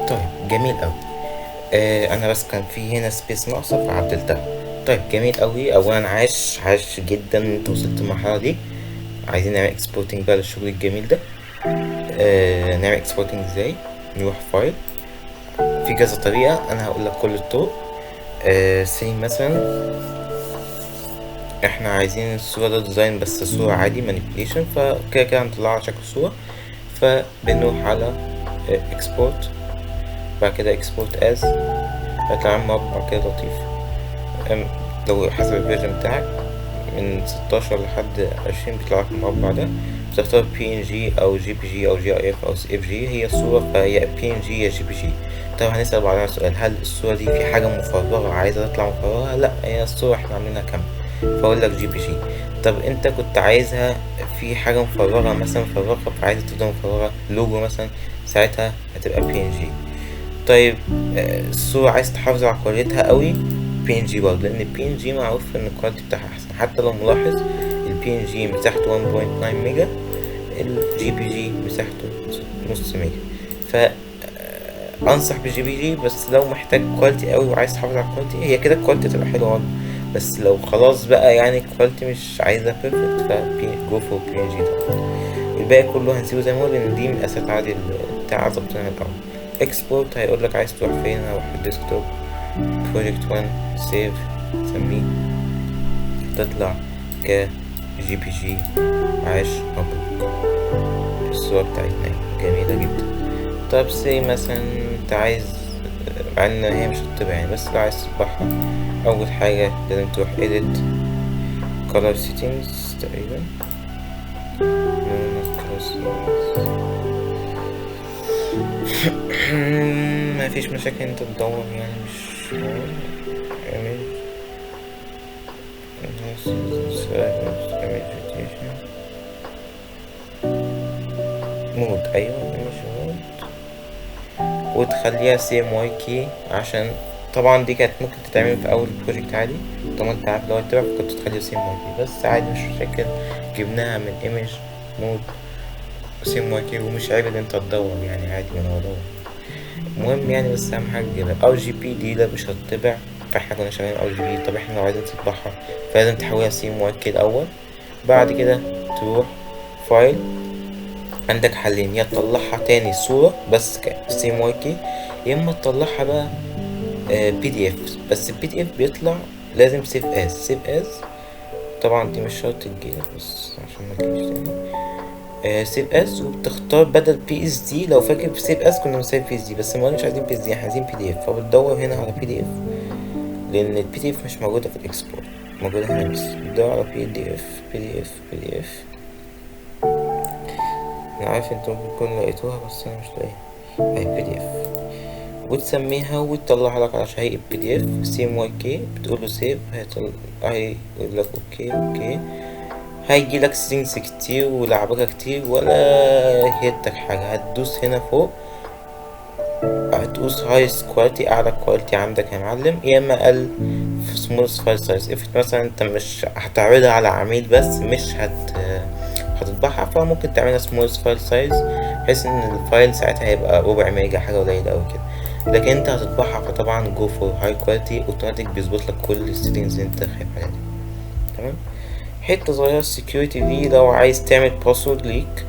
طيب جميل اوي. انا بس كان في هنا سبيس ناقصه فعدلتها. طيب جميل اوي. اولا عاش جدا ان انت وصلت المرحله دي. عايزين نعمل اكسبورتنج بقى للشغل الجميل ده. نعمل اكسبورتنج ازاي؟ نروح فايل، في كذا طريقه، انا هقول لك كل الطرق. سي مثلا احنا عايزين الصورة ده ديزاين بس صورة عادي مانيبيوليشن، فكده كده هنطلعها على شكل صورة. فبنروح على اكسبورت، بعد كده اكسبورت از، هيطلع مربع كده لطيف. لو حسب الفيرجن بتاعك من 16 لحد 20 بيطلع لك المربع ده. بتختار PNG او JPG او GIF او CFG، هي الصورة فهي PNG يا JPG. طب هنسأل بعدها سؤال، هل الصورة دي في حاجة مفرغة عايزة تطلع مفرغة؟ لا، هي الصورة احنا عاملينها كاملة فاقول لك JPG. طب انت كنت عايزها في حاجة مفرغة مثلا مفرغة فعايزة تفضل مفرغة لوجو مثلا، ساعتها هتبقى PNG. طيب الصورة عايز تحافظ على كواليتيها قوي، PNG برضه، لان PNG معروف ان الكواليتي بتاعها احسن. حتى لو ملاحظ PNG مساحته 1.9 ميجا، JPG مساحته نص ميجا. ف انصح بالJPG، بس لو محتاج كواليتي قوي وعايز تحافظ على الكواليتي، هي كده الكواليتي تبقى حلوه برضه. بس لو خلاص بقى يعني الكواليتي مش عايزها بيرفكت جو فور PNG طبعا. الباقي كله هنسيبه زي ما هو، لان دي مقاسات عادي بتاع ظبطنا من الاول. اكسبورت هيقول لك عايز تروح فين، هروح الديسكتوب بروجكت 1 سيف سميه، تطلع ك JPG. عاش مبروك، الصورة بتاعتنا جميلة جدا. طب سي مثلا انت عايز، مع ان هي مش هتطبع يعني، بس لو عايز تطبعها اول حاجة لازم تروح edit color settings تقريبا. ما فيش مشاكل انت تدور يعني، مش مود، ايوه مش مود، وتخليها CMYK عشان طبعا دي كانت ممكن تتعمل في اول بروجكت عادي. طبعا انت عارف لو هتبقى كنت تخليها CMYK، بس عادي مش مشاكل، جبناها من ايمج مود CMYK، ومش عيب ان انت تدور يعني، عادي من هو دور. المهم يعني، بس اهم حاجه تجيبها. RGB دي لا مش هتطبع، فاحنا كنا شغالين RGB. طب احنا لو عايزين تطبعها فلازم تحولها CMYK الاول، بعد كده تروح فايل، عندك حلين، يا تطلعها تاني صورة بس CMYK، يا اما تطلعها بقى PDF. بس PDF بيطلع لازم سيف از. طبعا دي مش شرط تجيلك، بس عشان ما تجيش تاني سيف از. وبتختار بدل PSD، لو فاكر في سيف از كنا بنسيب PSD، بس ما مش عايزين PSD، احنا عايزين PDF. فبتدور هنا على PDF، لان PDF مش موجودة في الاكسبورت، موجودة هنا بس. بتدور على PDF. انا عارف انتوا ممكن تكونوا لقيتوها بس انا مش لاقيها، اهي PDF. وتسميها وتطلعها لك على هيئة PDF CMYK، بتقوله سيف، هيقول لك اوكي. هيجي لك سيتنجز كتير ولعبكة كتير، ولا يهتك حاجة. هتدوس هنا فوق، هتدوس هايست كواليتي، اعلى كواليتي عندك يا معلم، يا اما اقل في سمولست فايل سايز. افرض مثلا انت مش هتعرضها على عميل بس مش هتطبعها، فممكن تعملها سمولست فايل سايز، بحيث ان الفايل ساعتها هيبقى ربع ميجا، حاجة قليلة اوي كده. لكن انت هتطبعها فطبعا جو فور هاي كواليتي، اوتوماتيك بيظبط لك كل السيتنجز اللي انت خايف عليها. تمام. حته صغيره security دي، لو عايز تعمل باسورد ليك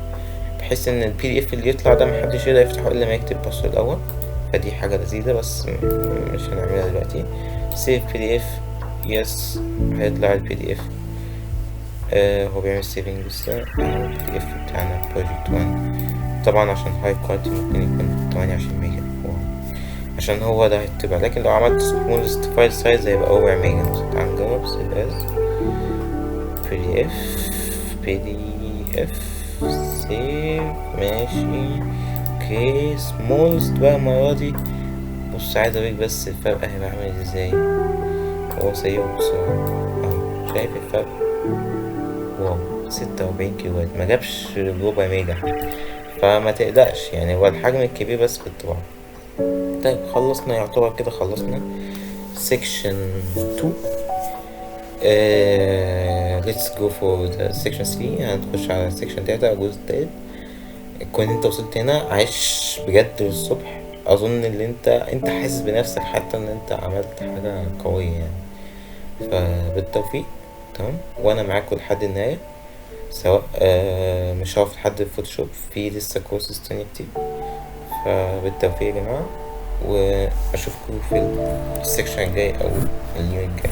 بحيث ان PDF اللي يطلع ده محدش يقدر يفتحه الا ما يكتب باسورد الاول، فدي حاجه لذيذه بس مش هنعملها دلوقتي. سيف PDF يس، هيطلع PDF. هو بيعمل سيفنج لسه. PDF بتاعنا بروجكت 1 طبعا عشان هاي كواليتي ممكن يكون 28 ميجا، عشان هو ده هيتبع. لكن لو عملت سمولست فايل سايز هيبقى ربع ميجا مثلا. تعال نجرب سيف از PDF سيف، ماشي اوكي. سمولست بقى المرة دي. بص عايز اوريك بس الفرق هيبقى عامل ازاي. هو سيبه بسرعة اهو، شايف الفرق؟ واو، 46 كيلو بايت، ما جابش ربع ميجا. فما تقلقش يعني، هو الحجم الكبير بس في الطباعة. طيب خلصنا، يعتبر كده خلصنا سيكشن 2. let's go for the section 3. هنخش على section 3 الجزء التالت. كون انت وصلت هنا عايش بجد للصبح، اظن ان انت حاسس بنفسك حتى ان انت عملت حاجة قوية يعني. فبالتوفيق. تمام، وانا معاكم لحد النهاية، سواء مش هقف لحد الفوتوشوب، في لسه كورسز تانية كتير. فبالتوفيق يا جماعة، واشوفكم في السكشن الجاي او اليوم الجاي.